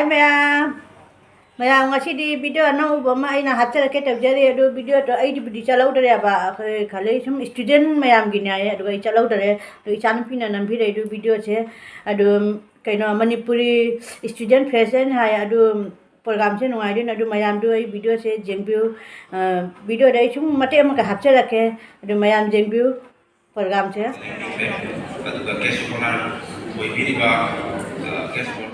maya maya ngasi di video ano uba ma ina hatsara ke tabjari adu video to ai di chalau dare ba khale sum student mayam gini ay adu ai chalau dare do chan pina nam bhi adu video che adu kaino manipuri student present hai adu program che nungai din adu mayam du ai video che jengbiu video dai sum mate ma ka hatsara ke adu mayam jengbiu program che aduga kesu konar koi biriba kesu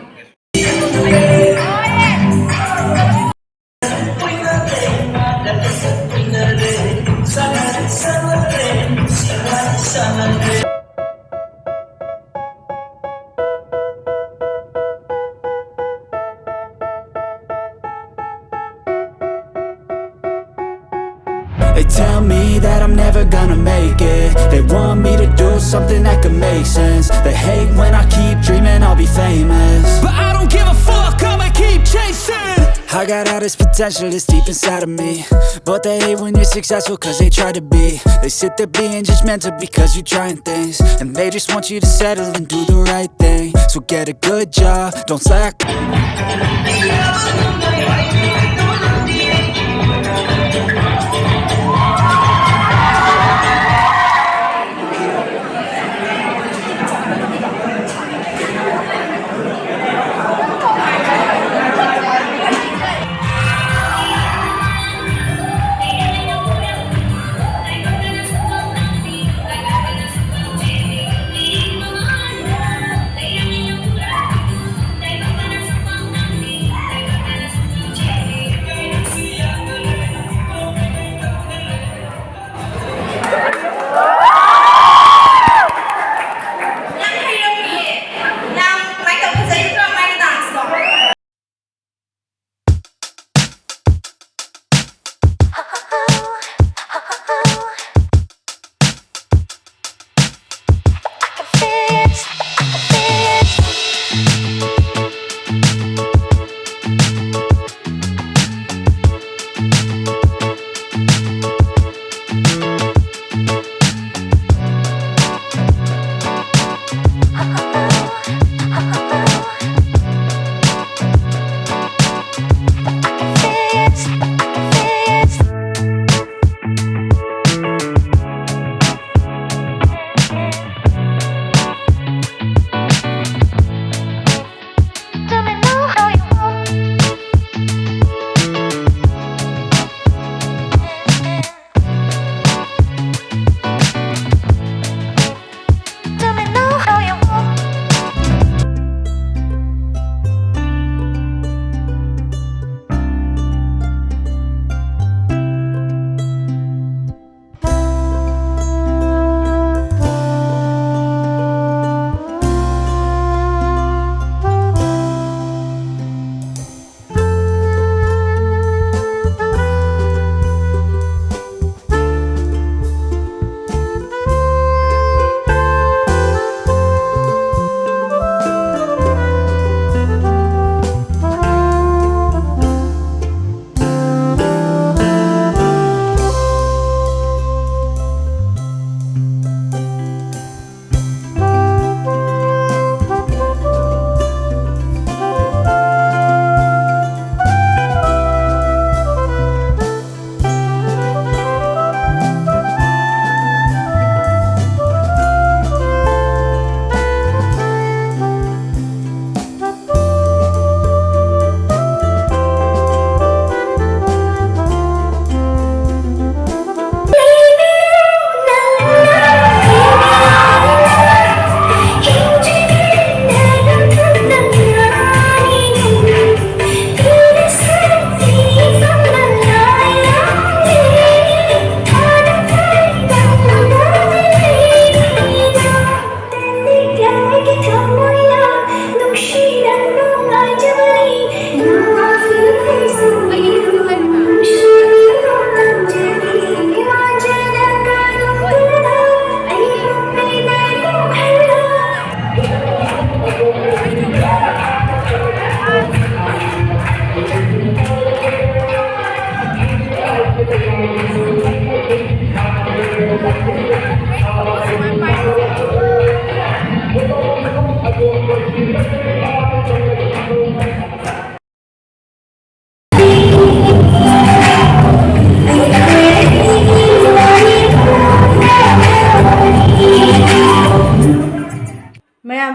They tell me that I'm never gonna make it. They want me to do something that could make sense. They hate when I keep dreaming I'll be famous, but I don't give a fuck, I'ma keep chasing. I got all this potential that's deep inside of me, but they hate when you're successful cause they try to be. They sit there being judgmental because you're trying things, and they just want you to settle and do the right thing. So get a good job, don't slack.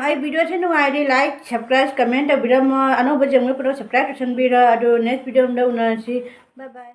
ai video se nungai like subscribe comment tawbiramo anoba jengmo pro subscribe to sanbira adu next video da una si bye bye